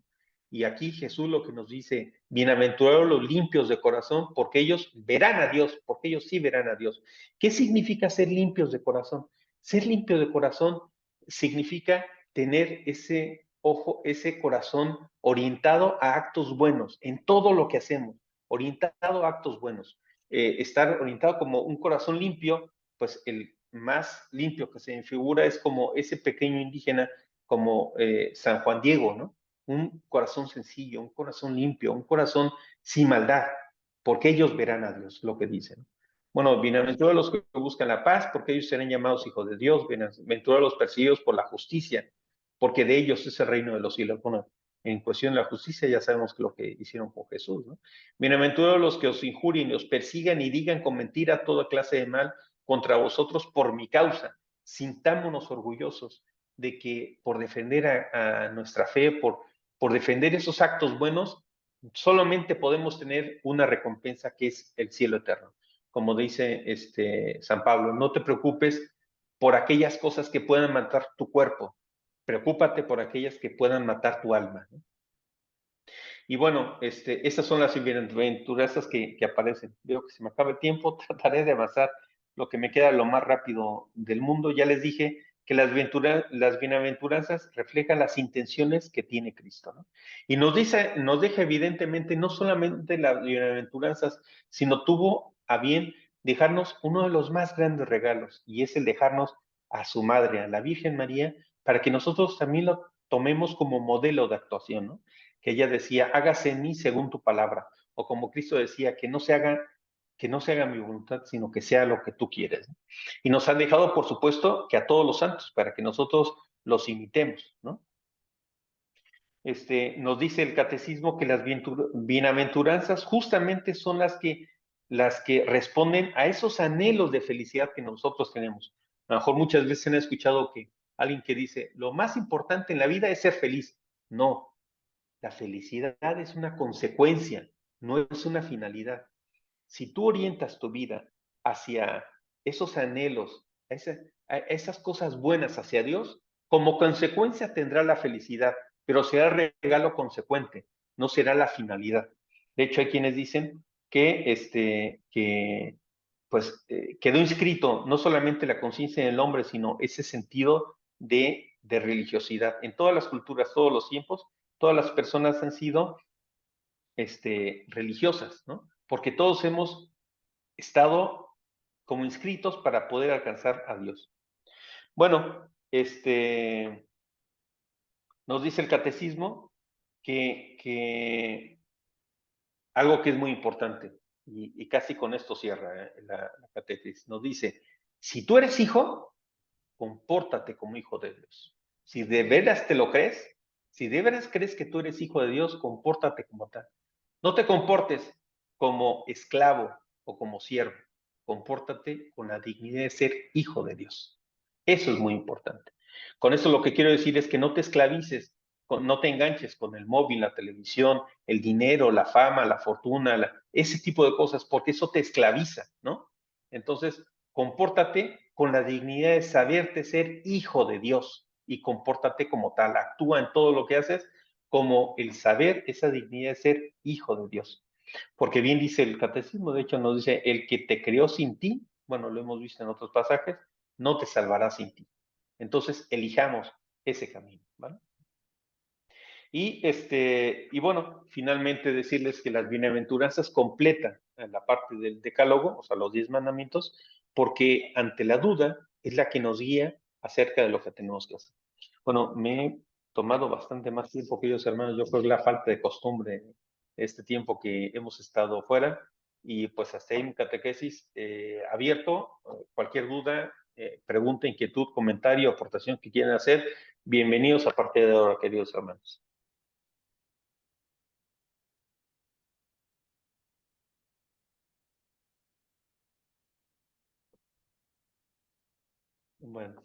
Y aquí Jesús lo que nos dice, bienaventurados los limpios de corazón, porque ellos verán a Dios, porque ellos sí verán a Dios. ¿Qué significa ser limpios de corazón? Ser limpio de corazón significa tener ese ojo, ese corazón orientado a actos buenos en todo lo que hacemos, orientado a actos buenos. Estar orientado como un corazón limpio, pues el más limpio que se me figura es como ese pequeño indígena, como San Juan Diego, ¿no? Un corazón sencillo, un corazón limpio, un corazón sin maldad, porque ellos verán a Dios, lo que dicen. Bueno, bienaventurados los que buscan la paz, porque ellos serán llamados hijos de Dios. Bienaventurados los perseguidos por la justicia, porque de ellos es el reino de los cielos. Bueno, en cuestión de la justicia ya sabemos lo que hicieron con Jesús, ¿no? Bienaventurados los que os injurien y os persigan y digan con mentira toda clase de mal contra vosotros por mi causa. Sintámonos orgullosos de que por defender a nuestra fe, por defender esos actos buenos, solamente podemos tener una recompensa que es el cielo eterno. Como dice San Pablo, no te preocupes por aquellas cosas que puedan matar tu cuerpo, preocúpate por aquellas que puedan matar tu alma, ¿no? Y bueno, esas son las bienaventuranzas que aparecen. Veo que se me acaba el tiempo, trataré de avanzar lo que me queda lo más rápido del mundo. Ya les dije que las bienaventuranzas reflejan las intenciones que tiene Cristo, ¿no? Y nos deja evidentemente no solamente las bienaventuranzas, sino tuvo a bien dejarnos uno de los más grandes regalos, y es el dejarnos a su madre, a la Virgen María, para que nosotros también lo tomemos como modelo de actuación, ¿no? Que ella decía, hágase en mí según tu palabra, o como Cristo decía, que no se haga mi voluntad, sino que sea lo que tú quieres, ¿no? Y nos han dejado, por supuesto, que a todos los santos, para que nosotros los imitemos, ¿no? Nos dice el catecismo que las bienaventuranzas justamente son las que responden a esos anhelos de felicidad que nosotros tenemos. A lo mejor muchas veces han escuchado que alguien que dice, lo más importante en la vida es ser feliz. No, la felicidad es una consecuencia, no es una finalidad. Si tú orientas tu vida hacia esos anhelos, a esas cosas buenas hacia Dios, como consecuencia tendrá la felicidad, pero será el regalo consecuente, no será la finalidad. De hecho, hay quienes dicen que pues quedó inscrito no solamente la conciencia del hombre, sino ese sentido de religiosidad. En todas las culturas, todos los tiempos, todas las personas han sido religiosas, ¿no? Porque todos hemos estado como inscritos para poder alcanzar a Dios. Bueno, nos dice el catecismo que algo que es muy importante, y casi con esto cierra la catequesis, nos dice, si tú eres hijo, compórtate como hijo de Dios. Si de veras te lo crees, si de veras crees que tú eres hijo de Dios, compórtate como tal. No te comportes como esclavo o como siervo. Compórtate con la dignidad de ser hijo de Dios. Eso es muy importante. Con eso lo que quiero decir es que no te esclavices, no te enganches con el móvil, la televisión, el dinero, la fama, la fortuna, ese tipo de cosas, porque eso te esclaviza, ¿no? Entonces, compórtate con la dignidad de saberte ser hijo de Dios y compórtate como tal. Actúa en todo lo que haces como el saber esa dignidad de ser hijo de Dios. Porque bien dice el catecismo, de hecho nos dice, el que te creó sin ti, bueno, lo hemos visto en otros pasajes, no te salvará sin ti. Entonces, elijamos ese camino, ¿vale? Y bueno, finalmente decirles que las bienaventuranzas completan la parte del decálogo, o sea, los 10 mandamientos, porque ante la duda es la que nos guía acerca de lo que tenemos que hacer. Bueno, me he tomado bastante más tiempo, queridos hermanos. Yo creo que la falta de costumbre, este tiempo que hemos estado fuera, y pues hasta ahí mi catequesis abierto. Cualquier duda, pregunta, inquietud, comentario, aportación que quieran hacer, bienvenidos a partir de ahora, queridos hermanos. Bueno,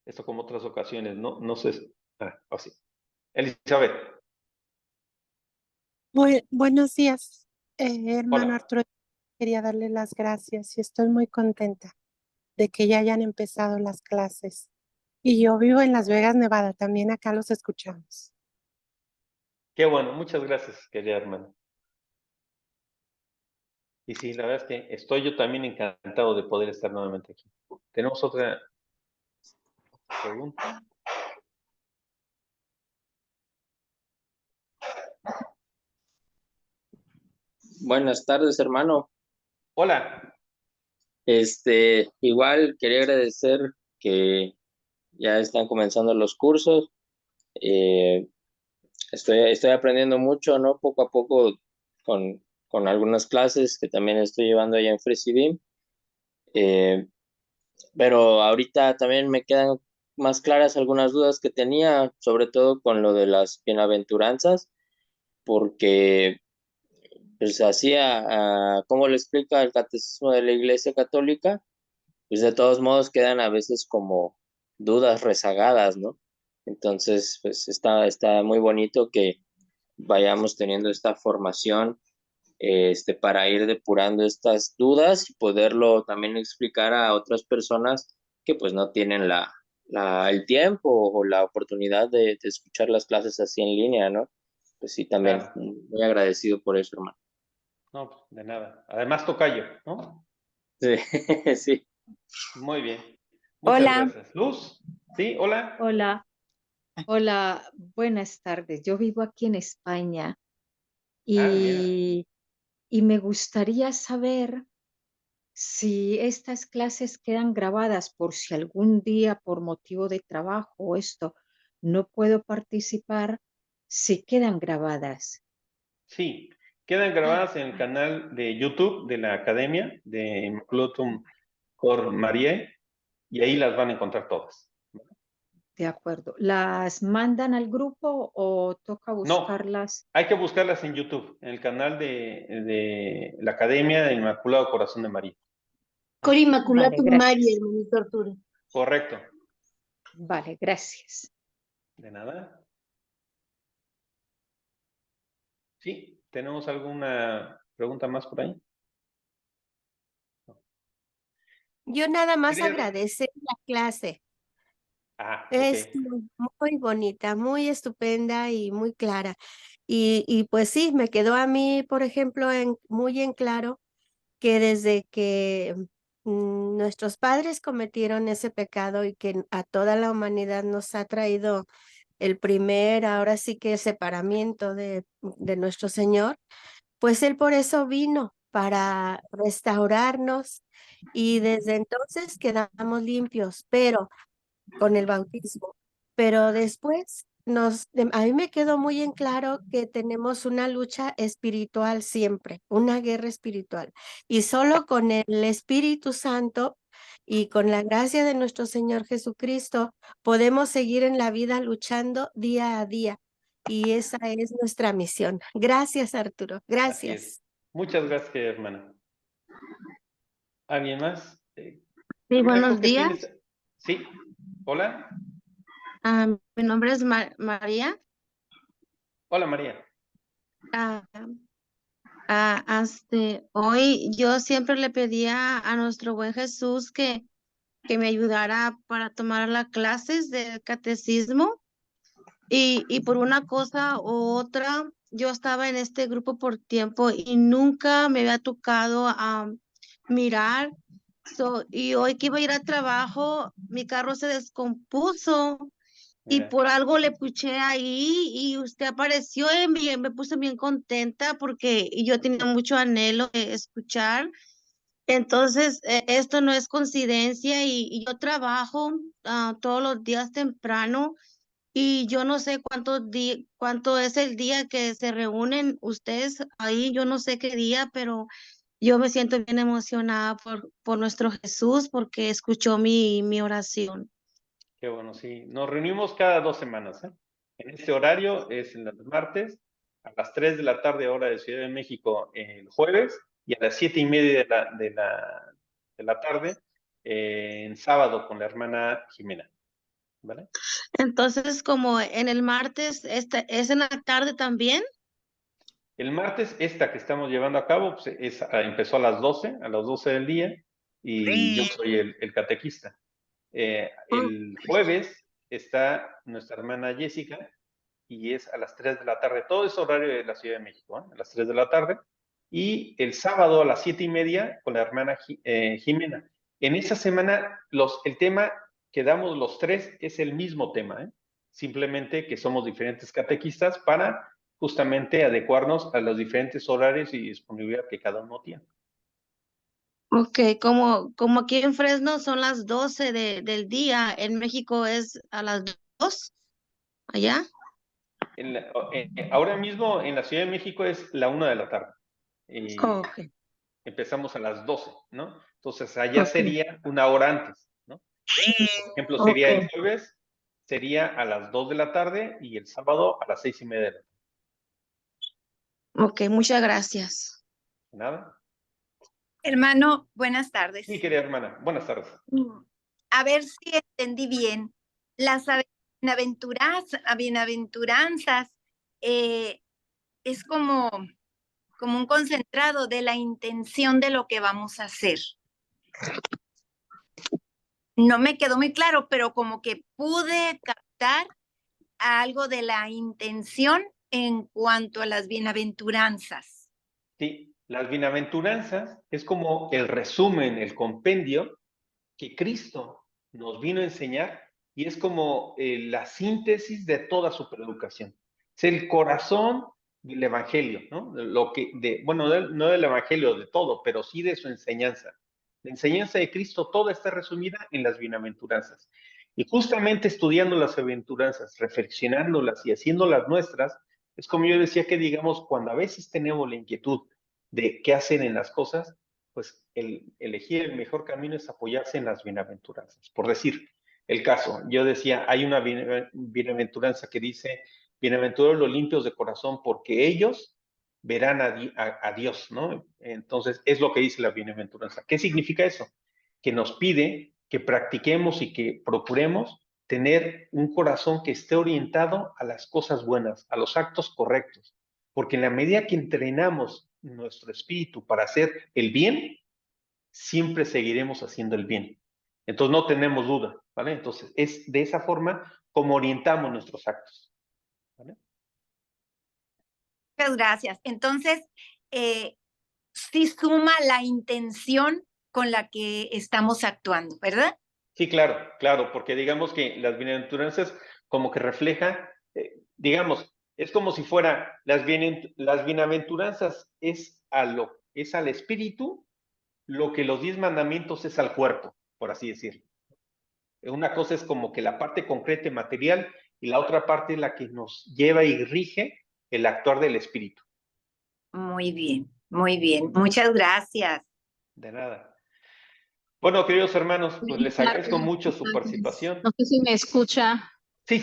esto como otras ocasiones, ¿no? No sé. Así. Elizabeth, Buenos días, hermano hola. Arturo. Quería darle las gracias y estoy muy contenta de que ya hayan empezado las clases. Y yo vivo en Las Vegas, Nevada, también acá los escuchamos. Qué bueno, muchas gracias, querida hermana. Y sí, la verdad es que estoy yo también encantado de poder estar nuevamente aquí. ¿Tenemos otra pregunta? Buenas tardes, hermano. Hola. Igual quería agradecer que ya están comenzando los cursos. Eh, estoy aprendiendo mucho, ¿no? Poco a poco con algunas clases que también estoy llevando allá en FreeCV. Eh, pero ahorita también me quedan más claras algunas dudas que tenía, sobre todo con lo de las bienaventuranzas, porque pues así, como lo explica el Catecismo de la Iglesia Católica, pues de todos modos quedan a veces como dudas rezagadas, ¿no? Entonces, pues está muy bonito que vayamos teniendo esta formación, para ir depurando estas dudas y poderlo también explicar a otras personas que pues no tienen el tiempo o la oportunidad de escuchar las clases así en línea, ¿no? Pues sí, también Claro. muy agradecido por eso, hermano. No, pues, de nada. Además, tocayo, ¿no? Sí, sí. Muy bien. Muchas Hola, gracias. Luz, sí, hola. hola, hola, buenas tardes. Yo vivo aquí en España Mira, y, y me gustaría saber si estas clases quedan grabadas por si algún día por motivo de trabajo o esto no puedo participar, si quedan grabadas. sí, quedan grabadas en el canal de YouTube de la Academia de Inmaculum Cor Mariae y ahí las van a encontrar todas. De acuerdo. ¿Las mandan al grupo o toca No, buscarlas? hay que buscarlas en YouTube, en el canal de la Academia del Inmaculado Corazón de María. Cor Vale, Immaculatum Maria, gracias. hermanito Arturo. Correcto. Vale, gracias. De nada. Sí, ¿tenemos alguna pregunta más por ahí? Yo nada más Quería- agradecer la clase. Ok. Estuvo muy bonita, muy estupenda y muy clara. Y pues sí, me quedó a mí, por ejemplo, muy en claro que desde que nuestros padres cometieron ese pecado y que a toda la humanidad nos ha traído el primer, ahora sí que separamiento de nuestro Señor, pues Él por eso vino, para restaurarnos y desde entonces quedamos limpios, pero con el bautismo. Pero después a mí me quedó muy en claro que tenemos una lucha espiritual siempre, una guerra espiritual. Y solo con el Espíritu Santo y con la gracia de nuestro Señor Jesucristo podemos seguir en la vida luchando día a día. Y esa es nuestra misión. Gracias, Arturo. Así es. Gracias. Muchas gracias, querida hermana. ¿Alguien más? Sí, Hermana, creo buenos que días. tienes... Sí, hola. Mi nombre es María. Hola, María. Ah, hoy yo siempre le pedía a nuestro buen Jesús que me ayudara para tomar las clases del catecismo y por una cosa u otra, yo estaba en este grupo por tiempo y nunca me había tocado mirar. Y hoy que iba a ir al trabajo, mi carro se descompuso y Mira, por algo le puché ahí y usted apareció y me puse bien contenta porque yo tenía mucho anhelo de escuchar. Entonces, esto no es coincidencia y yo trabajo todos los días temprano y yo no sé cuánto es el día que se reúnen ustedes ahí, yo no sé qué día, pero yo me siento bien emocionada por nuestro Jesús porque escuchó mi oración. qué bueno, sí. Nos reunimos cada 2 semanas, ¿eh? En este horario es en los martes, a las 3 de la tarde, hora de Ciudad de México, el jueves, y a las 7:30 de la tarde, en sábado, con la hermana Jimena. ¿Vale? Entonces, como en el martes, ¿es en la tarde también? El martes, esta que estamos llevando a cabo, pues, empezó a las 12 del día, y yo soy el catequista. El jueves está nuestra hermana Jessica y es a las 3 de la tarde. Todo es horario de la Ciudad de México, ¿eh? A las 3 de la tarde. Y el sábado a las 7:30 con la hermana Jimena. En esa semana, el tema que damos los tres es el mismo tema, ¿eh? Simplemente que somos diferentes catequistas para justamente adecuarnos a los diferentes horarios y disponibilidad que cada uno tiene. Ok, como aquí en Fresno son las 12 del día, en México es a las 2, allá. Ahora mismo en la Ciudad de México es la 1 de la tarde. Ok, Empezamos a las 12, ¿no? Entonces allá ok, sería una hora antes, ¿no? Por ejemplo, sería el ok, jueves, sería a las 2 de la tarde y el sábado a las 6:30 de la tarde. ok, muchas gracias. ¿Nada? Hermano, buenas tardes. Sí, querida hermana, buenas tardes. A ver si entendí bien. Las bienaventuranzas es como un concentrado de la intención de lo que vamos a hacer. No me quedó muy claro, pero como que pude captar algo de la intención en cuanto a las bienaventuranzas. Sí, las bienaventuranzas es como el resumen, el compendio que Cristo nos vino a enseñar y es como la síntesis de toda su predicación. Es el corazón del Evangelio, ¿no? Bueno, no del Evangelio de todo, pero sí de su enseñanza. La enseñanza de Cristo toda está resumida en las bienaventuranzas. Y justamente estudiando las bienaventuranzas, reflexionándolas y haciéndolas nuestras, es como yo decía que, digamos, cuando a veces tenemos la inquietud de qué hacer en las cosas, pues elegir el mejor camino es apoyarse en las bienaventuranzas. Por decir el caso, yo decía, hay una bienaventuranza que dice, bienaventurados los limpios de corazón, porque ellos verán a Dios, ¿no? Entonces, es lo que dice la bienaventuranza. ¿Qué significa eso? Que nos pide que practiquemos y que procuremos tener un corazón que esté orientado a las cosas buenas, a los actos correctos, porque en la medida que entrenamos nuestro espíritu para hacer el bien, siempre seguiremos haciendo el bien. Entonces no tenemos duda, ¿vale? Entonces es de esa forma como orientamos nuestros actos, ¿vale? Muchas gracias. Entonces, sí suma la intención con la que estamos actuando, ¿verdad? Sí, claro, claro, porque digamos que las bienaventuranzas como que refleja, digamos, es como si fuera las bienaventuranzas es al espíritu lo que los 10 mandamientos es al cuerpo, por así decirlo. Una cosa es como que la parte concreta y material y la otra parte es la que nos lleva y rige el actuar del espíritu. Muy bien, muy bien. Muchas gracias. De nada. Bueno, queridos hermanos, pues les agradezco mucho su participación. No sé si me escucha. Sí,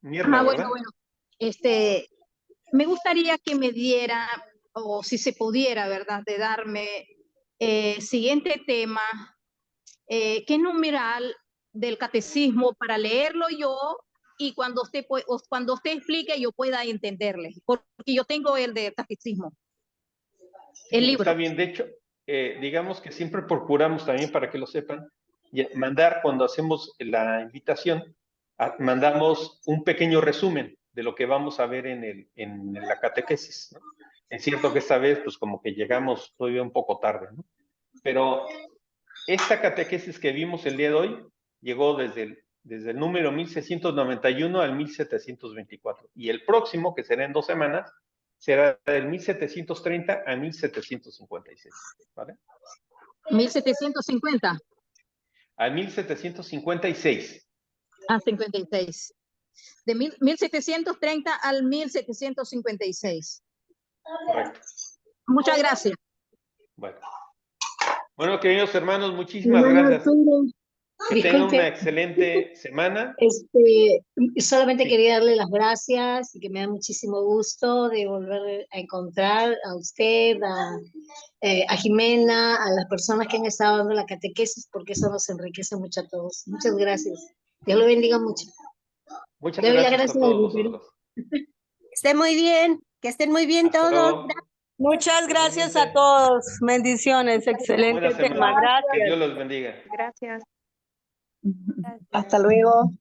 Mirna, ¿verdad? Bueno. Me gustaría que me diera, o si se pudiera, ¿verdad?, de darme siguiente tema, qué numeral del catecismo para leerlo yo y cuando usted explique yo pueda entenderle, porque yo tengo el de catecismo, el libro. Está bien, de hecho, digamos que siempre procuramos también, para que lo sepan, mandar cuando hacemos la invitación, mandamos un pequeño resumen de lo que vamos a ver en la catequesis, ¿no? Es cierto que esta vez, pues como que llegamos todavía un poco tarde, ¿no? Pero esta catequesis que vimos el día de hoy llegó desde el número 1691 al 1724. Y el próximo, que será en 2 semanas, será del 1730 a 1756. ¿Vale? 1750. Al 1756. 56. De 1730 al 1756. Correcto. Muchas gracias. Bueno, queridos hermanos, muchísimas gracias. Que tengan una excelente semana. Solamente quería darle las gracias y que me da muchísimo gusto de volver a encontrar a usted, a Jimena, a las personas que han estado dando la catequesis, porque eso nos enriquece mucho a todos. Muchas gracias. Dios lo bendiga mucho. Muchas gracias a todos vosotros. Que estén muy bien, que estén muy bien todos. Muchas gracias a todos. Bendiciones. Excelente tema. Gracias. Que Dios los bendiga. Gracias. Hasta luego.